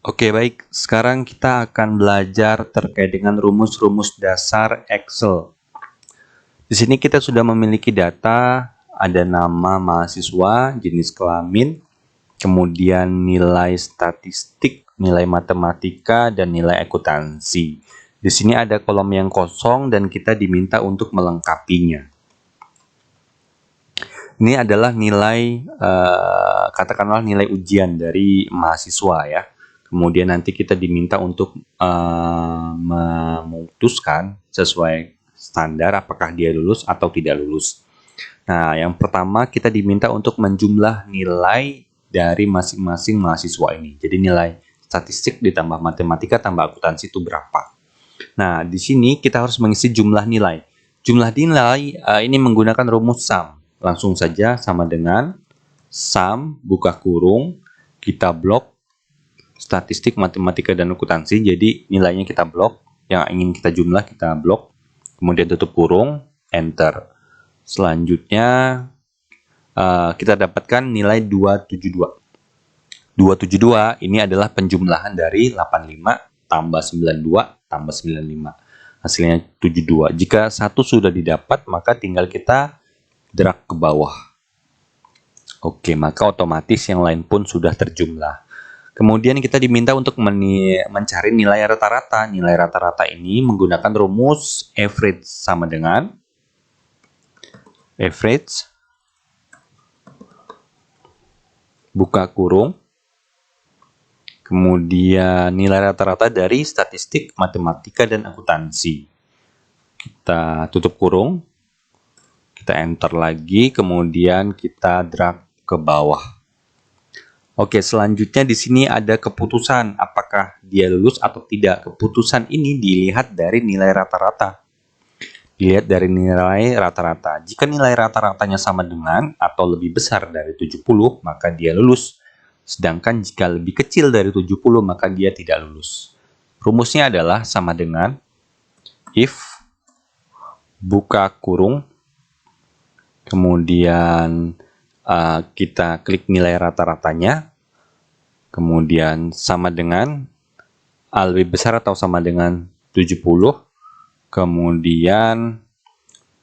Oke, baik. Sekarang kita akan belajar terkait dengan rumus-rumus dasar Excel. Di sini kita sudah memiliki data, ada nama mahasiswa, jenis kelamin, kemudian nilai statistik, nilai matematika, dan nilai akuntansi. Di sini ada kolom yang kosong dan kita diminta untuk melengkapinya. Ini adalah nilai, katakanlah nilai ujian dari mahasiswa ya. Kemudian nanti kita diminta untuk memutuskan sesuai standar apakah dia lulus atau tidak lulus. Nah, yang pertama kita diminta untuk menjumlah nilai dari masing-masing mahasiswa ini. Jadi nilai statistik ditambah matematika tambah akuntansi itu berapa. Nah, di sini kita harus mengisi jumlah nilai. Jumlah nilai ini menggunakan rumus sum. Langsung saja sama dengan sum buka kurung, kita blok statistik, matematika, dan akuntansi. Jadi nilainya kita blok, yang ingin kita jumlah kita blok, kemudian tutup kurung, enter. Selanjutnya kita dapatkan nilai 272. 272 ini adalah penjumlahan dari 85 tambah 92 tambah 95. Hasilnya 72. Jika satu sudah didapat, maka tinggal kita drag ke bawah. Oke, maka otomatis yang lain pun sudah terjumlah. Kemudian kita diminta untuk mencari nilai rata-rata. Nilai rata-rata ini menggunakan rumus average sama dengan average buka kurung, kemudian nilai rata-rata dari statistik, matematika, dan akuntansi. Kita tutup kurung, kita enter lagi, kemudian kita drag ke bawah. Oke, selanjutnya di sini ada keputusan apakah dia lulus atau tidak. Keputusan ini dilihat dari nilai rata-rata. Dilihat dari nilai rata-rata. Jika nilai rata-ratanya sama dengan atau lebih besar dari 70, maka dia lulus. Sedangkan jika lebih kecil dari 70, maka dia tidak lulus. Rumusnya adalah sama dengan if buka kurung, kemudian kita klik nilai rata-ratanya, kemudian sama dengan lebih besar atau sama dengan 70, kemudian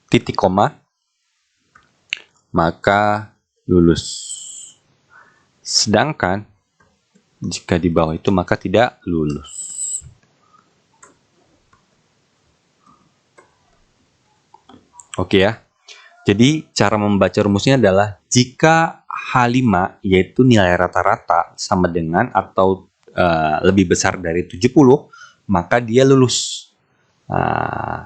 titik koma, maka lulus. Sedangkan jika di bawah itu maka tidak lulus. Oke ya. Jadi cara membaca rumusnya adalah jika H5 yaitu nilai rata-rata sama dengan atau lebih besar dari 70, maka dia lulus.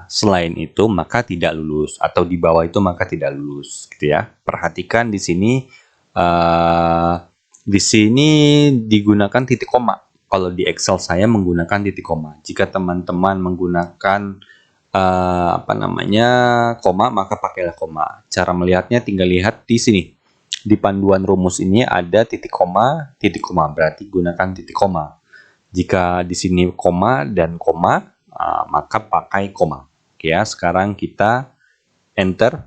Selain itu maka tidak lulus, atau di bawah itu maka tidak lulus, gitu ya. Perhatikan di sini digunakan titik koma. Kalau di Excel saya menggunakan titik koma. Jika teman-teman menggunakan koma, maka pakailah koma. Cara melihatnya tinggal lihat di sini. Di panduan rumus ini ada titik koma, berarti gunakan titik koma. Jika di sini koma dan koma, maka pakai koma. Oke ya, sekarang kita enter.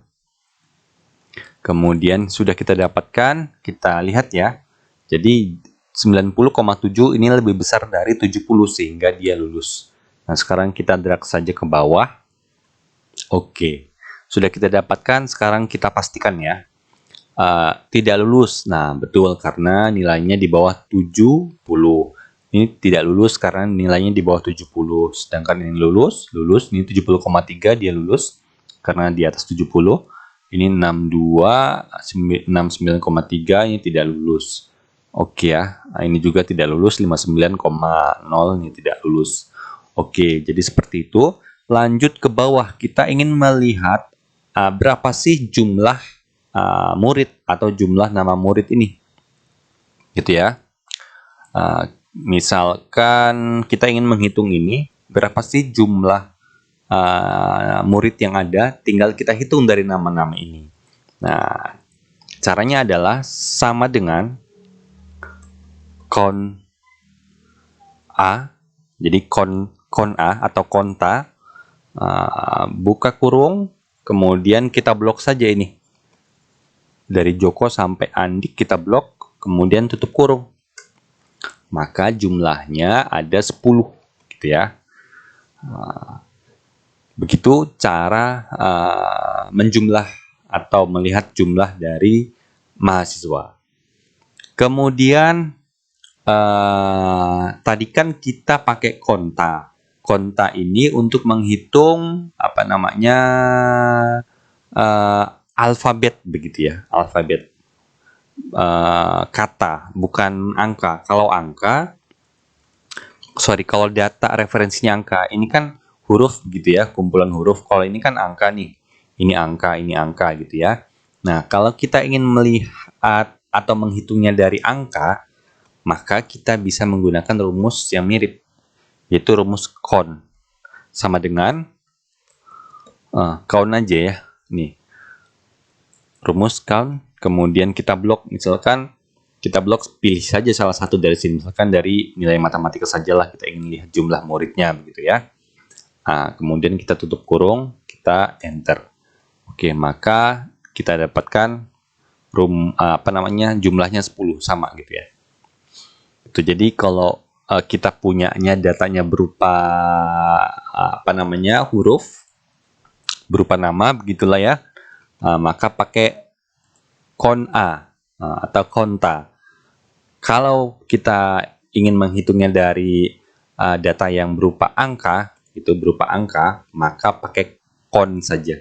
Kemudian sudah kita dapatkan, kita lihat ya. Jadi 90,7 ini lebih besar dari 70 sehingga dia lulus. Nah, sekarang kita drag saja ke bawah. Oke, sudah kita dapatkan, sekarang kita pastikan ya. Tidak lulus. Nah, betul karena nilainya di bawah 70. Ini tidak lulus karena nilainya di bawah 70. Sedangkan ini lulus, ini 70,3 dia lulus karena di atas 70. Ini 62, 69,3 ini tidak lulus. Oke ya, ini juga tidak lulus, 59,0 ini tidak lulus. Oke, jadi seperti itu. Lanjut ke bawah, kita ingin melihat berapa sih jumlah murid atau jumlah nama murid ini, gitu ya. Misalkan kita ingin menghitung ini, berapa sih jumlah murid yang ada, tinggal kita hitung dari nama-nama ini. Nah, caranya adalah sama dengan kon A, jadi kon A atau konta, buka kurung, kemudian kita blok saja ini. Dari Joko sampai Andik kita blok, kemudian tutup kurung. maka jumlahnya ada 10 gitu ya. Begitu cara menjumlah atau melihat jumlah dari mahasiswa. Kemudian tadi kan kita pakai konta. Konta ini untuk menghitung apa namanya alfabet begitu ya, alfabet kata, bukan angka. Kalau data referensinya angka, ini kan huruf gitu ya, kumpulan huruf. Kalau ini kan angka nih, ini angka gitu ya. Nah, kalau kita ingin melihat atau menghitungnya dari angka, maka kita bisa menggunakan rumus yang mirip, yaitu rumus count. Sama dengan count aja ya, nih. Rumus count, kemudian kita blok, misalkan kita blok pilih saja salah satu dari sini, misalkan dari nilai matematika sajalah, kita ingin lihat jumlah muridnya begitu ya. Nah, kemudian kita tutup kurung, kita enter. Oke, maka kita dapatkan jumlahnya 10 sama gitu ya. Itu jadi kalau kita punyanya datanya berupa huruf, berupa nama begitulah ya, maka pakai count atau konta. Kalau kita ingin menghitungnya dari data yang berupa angka, maka pakai count saja.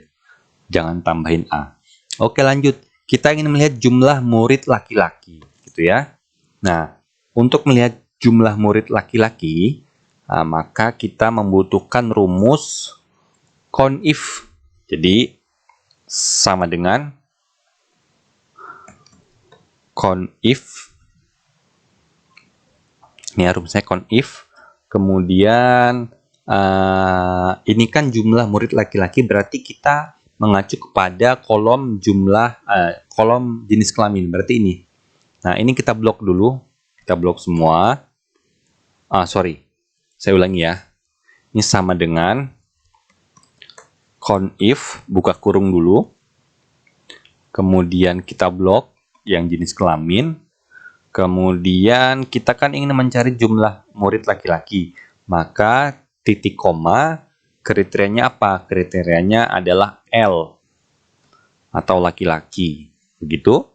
Jangan tambahin A. Oke, lanjut. Kita ingin melihat jumlah murid laki-laki, gitu ya. Nah, untuk melihat jumlah murid laki-laki, maka kita membutuhkan rumus CONIF. Jadi, sama dengan CONIF. Ini rumusnya CONIF. Kemudian, ini kan jumlah murid laki-laki, berarti kita mengacu kepada kolom jumlah kolom jenis kelamin, berarti ini. Nah, ini kita blok dulu, kita blok semua. Saya ulangi ya. Ini sama dengan CONIF, buka kurung dulu, kemudian kita blok yang jenis kelamin, kemudian kita kan ingin mencari jumlah murid laki-laki, maka titik koma, kriterianya apa? Kriterianya adalah L atau laki-laki. Begitu.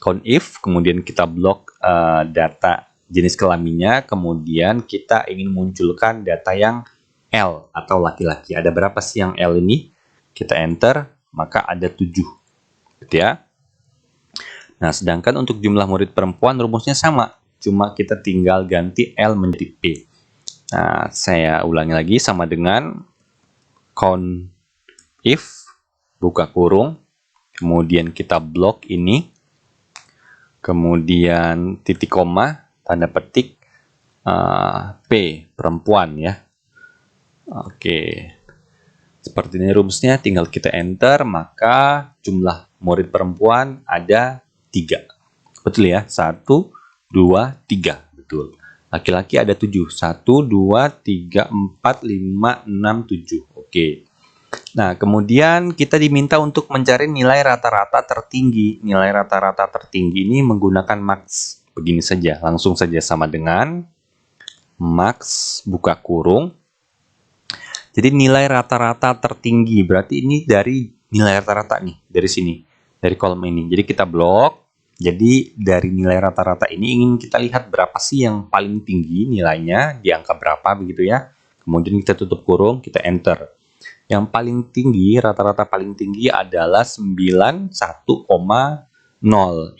CONIF, kemudian kita blok data jenis kelaminnya, kemudian kita ingin munculkan data yang L atau laki-laki. Ada berapa sih yang L ini? Kita enter, maka ada 7. Gitu ya. Nah, sedangkan untuk jumlah murid perempuan rumusnya sama, cuma kita tinggal ganti L menjadi P. Nah, saya ulangi lagi, sama dengan CONIF, buka kurung, kemudian kita blok ini, kemudian titik koma, tanda petik, P, perempuan ya. Oke, seperti ini rumusnya, tinggal kita enter, maka jumlah murid perempuan ada 3. Betul ya, 1, 2, 3, betul. Laki-laki ada 7, 1, 2, 3, 4, 5, 6, 7. Oke. Nah, kemudian kita diminta untuk mencari nilai rata-rata tertinggi. Nilai rata-rata tertinggi ini menggunakan max. Begini saja, langsung saja sama dengan max, buka kurung. Jadi nilai rata-rata tertinggi, berarti ini dari nilai rata-rata nih, dari sini, dari kolom ini. Jadi kita blok, jadi dari nilai rata-rata ini ingin kita lihat berapa sih yang paling tinggi nilainya, di angka berapa begitu ya. Kemudian kita tutup kurung, kita enter. Yang paling tinggi, rata-rata paling tinggi adalah 91,0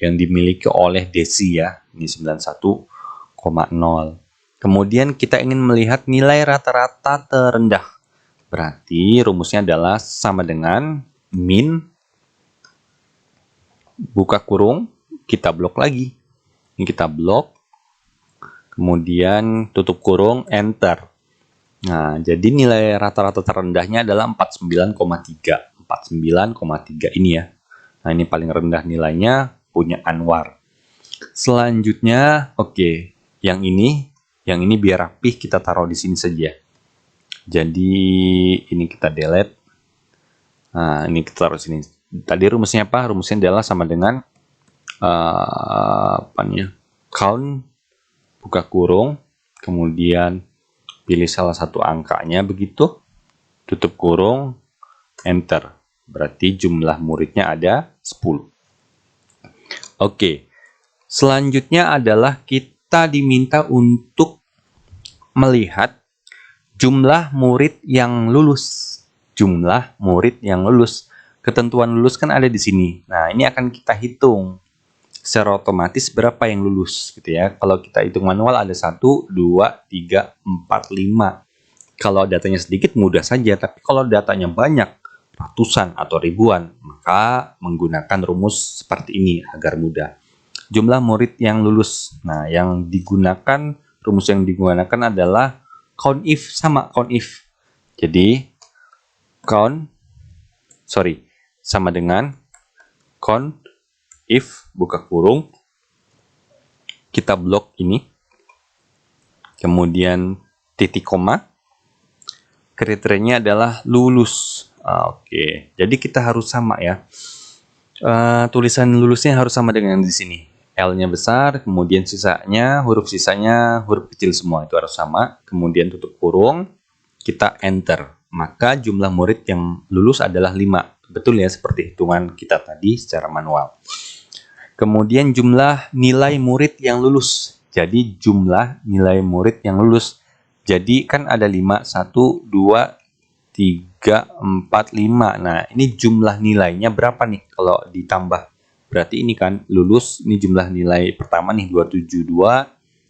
yang dimiliki oleh Desi ya. Ini 91,0. Kemudian kita ingin melihat nilai rata-rata terendah. Berarti rumusnya adalah sama dengan min, buka kurung, kita blok lagi. Ini kita blok, kemudian tutup kurung, enter. Nah, jadi nilai rata-rata terendahnya adalah 49,3. 49,3 ini ya. Nah, ini paling rendah nilainya punya Anwar. Selanjutnya, oke, yang ini biar rapih kita taruh di sini saja. Jadi ini kita delete. Nah, ini kita taruh sini. Tadi rumusnya apa? Rumusnya adalah sama dengan count buka kurung, kemudian pilih salah satu angkanya begitu, tutup kurung, enter. Berarti jumlah muridnya ada 10. Oke, selanjutnya adalah kita diminta untuk melihat jumlah murid yang lulus. Jumlah murid yang lulus. Ketentuan lulus kan ada di sini. Nah, ini akan kita hitung secara otomatis berapa yang lulus gitu ya. Kalau kita hitung manual ada 1, 2, 3, 4, 5. Kalau datanya sedikit mudah saja, tapi kalau datanya banyak, ratusan atau ribuan, maka menggunakan rumus seperti ini agar mudah. Jumlah murid yang lulus. Nah, yang digunakan, rumus yang digunakan adalah count if sama count if. Jadi, sama dengan count if buka kurung, kita blok ini, kemudian titik koma, kriterianya adalah lulus. Oke, jadi kita harus sama ya. Tulisan lulusnya harus sama dengan di sini. L-nya besar, kemudian huruf sisanya huruf kecil semua, itu harus sama. Kemudian tutup kurung, kita enter. Maka jumlah murid yang lulus adalah 5. Betul ya, seperti hitungan kita tadi secara manual. Kemudian jumlah nilai murid yang lulus. Jadi jumlah nilai murid yang lulus. Jadi kan ada 5, 1, 2, 3, 4, 5. Nah, ini jumlah nilainya berapa nih kalau ditambah? Berarti ini kan lulus, ini jumlah nilai pertama nih 272.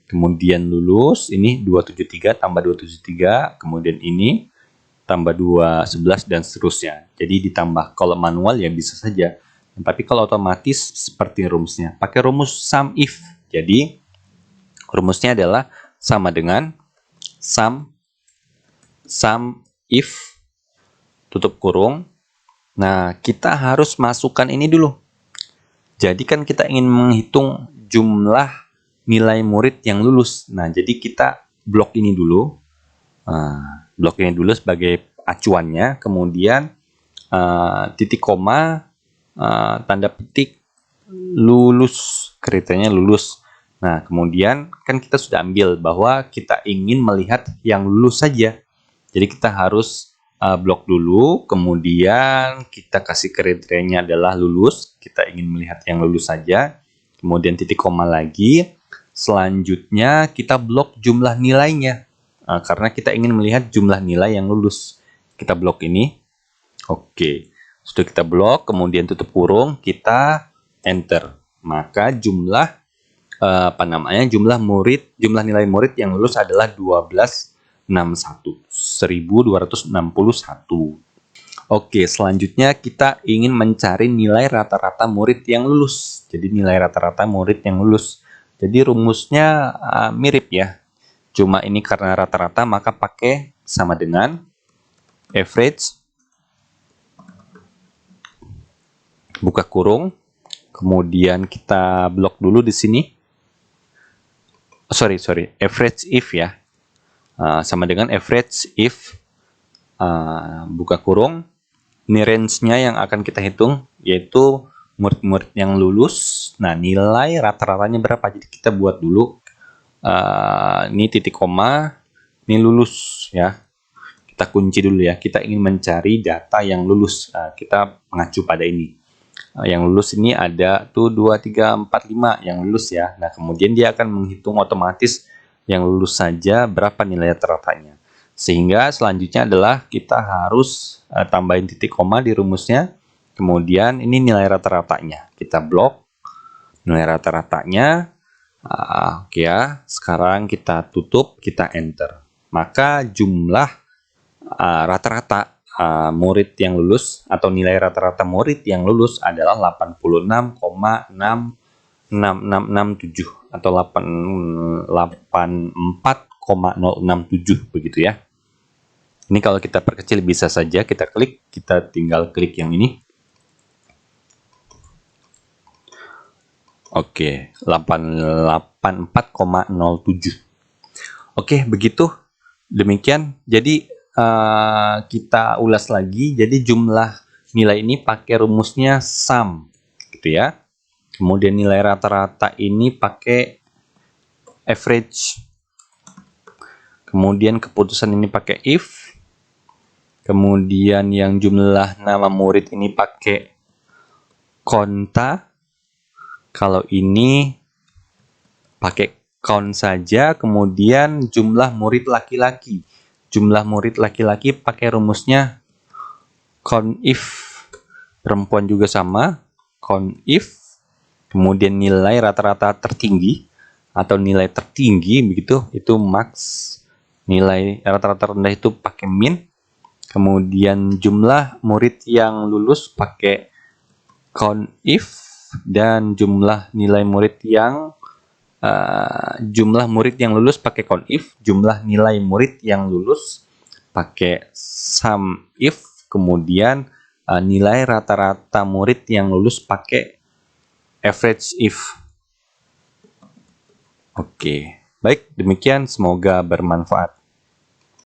Kemudian lulus, ini 273 tambah 273. Kemudian ini tambah 211 dan seterusnya. Jadi ditambah, kalau manual ya bisa saja. Tapi kalau otomatis seperti rumusnya. Pakai rumus sum if. Jadi rumusnya adalah sama dengan sum if tutup kurung. Nah, kita harus masukkan ini dulu. Jadi kan kita ingin menghitung jumlah nilai murid yang lulus. Nah, jadi kita blok ini dulu. Blok ini dulu sebagai acuannya, kemudian titik koma, tanda petik, lulus, kriterianya lulus. Nah, kemudian kan kita sudah ambil bahwa kita ingin melihat yang lulus saja. Jadi kita harus blok dulu, kemudian kita kasih kriterianya adalah lulus. Kita ingin melihat yang lulus saja. Kemudian titik koma lagi. Selanjutnya kita blok jumlah nilainya. Karena kita ingin melihat jumlah nilai yang lulus. Kita blok ini. Oke. Sudah kita blok, kemudian tutup kurung, kita enter. Maka jumlah jumlah nilai murid yang lulus adalah 1261. Oke, selanjutnya kita ingin mencari nilai rata-rata murid yang lulus. Jadi nilai rata-rata murid yang lulus. Jadi rumusnya mirip ya. Cuma ini karena rata-rata maka pakai sama dengan average buka kurung, kemudian kita blok dulu di sini. Average if ya. Sama dengan average if buka kurung. Ini range-nya yang akan kita hitung yaitu murid-murid yang lulus. Nah, nilai rata-ratanya berapa? Jadi kita buat dulu ini titik koma, ini lulus ya. Kita kunci dulu ya. Kita ingin mencari data yang lulus. Kita mengacu pada ini. Yang lulus ini ada tuh 2, 3, 4, 5 yang lulus ya. Nah, kemudian dia akan menghitung otomatis yang lulus saja berapa nilai rata-ratanya. Sehingga selanjutnya adalah kita harus tambahin titik koma di rumusnya. Kemudian ini nilai rata-ratanya. Kita blok nilai rata-ratanya. Oke ya, sekarang kita tutup, kita enter. Maka jumlah rata-rata murid yang lulus atau nilai rata-rata murid yang lulus adalah 86,6667 atau 84,067 begitu ya. Ini kalau kita perkecil bisa saja kita klik, kita tinggal klik yang ini. Oke, 84,07. Oke, begitu. Demikian. Jadi kita ulas lagi. Jadi jumlah nilai ini pakai rumusnya sum, gitu ya. Kemudian nilai rata-rata ini pakai average. Kemudian keputusan ini pakai if. Kemudian yang jumlah nama murid ini pakai konta. Kalau ini pakai count saja. Kemudian jumlah murid laki-laki. Jumlah murid laki-laki pakai rumusnya count if. Perempuan juga sama. Count if. Kemudian nilai rata-rata tertinggi atau nilai tertinggi begitu itu max. Nilai rata-rata rendah itu pakai min. Kemudian jumlah murid yang lulus pakai count if, dan jumlah murid yang lulus pakai count if, jumlah nilai murid yang lulus pakai sum if, kemudian nilai rata-rata murid yang lulus pakai average if. Oke, baik, demikian, semoga bermanfaat.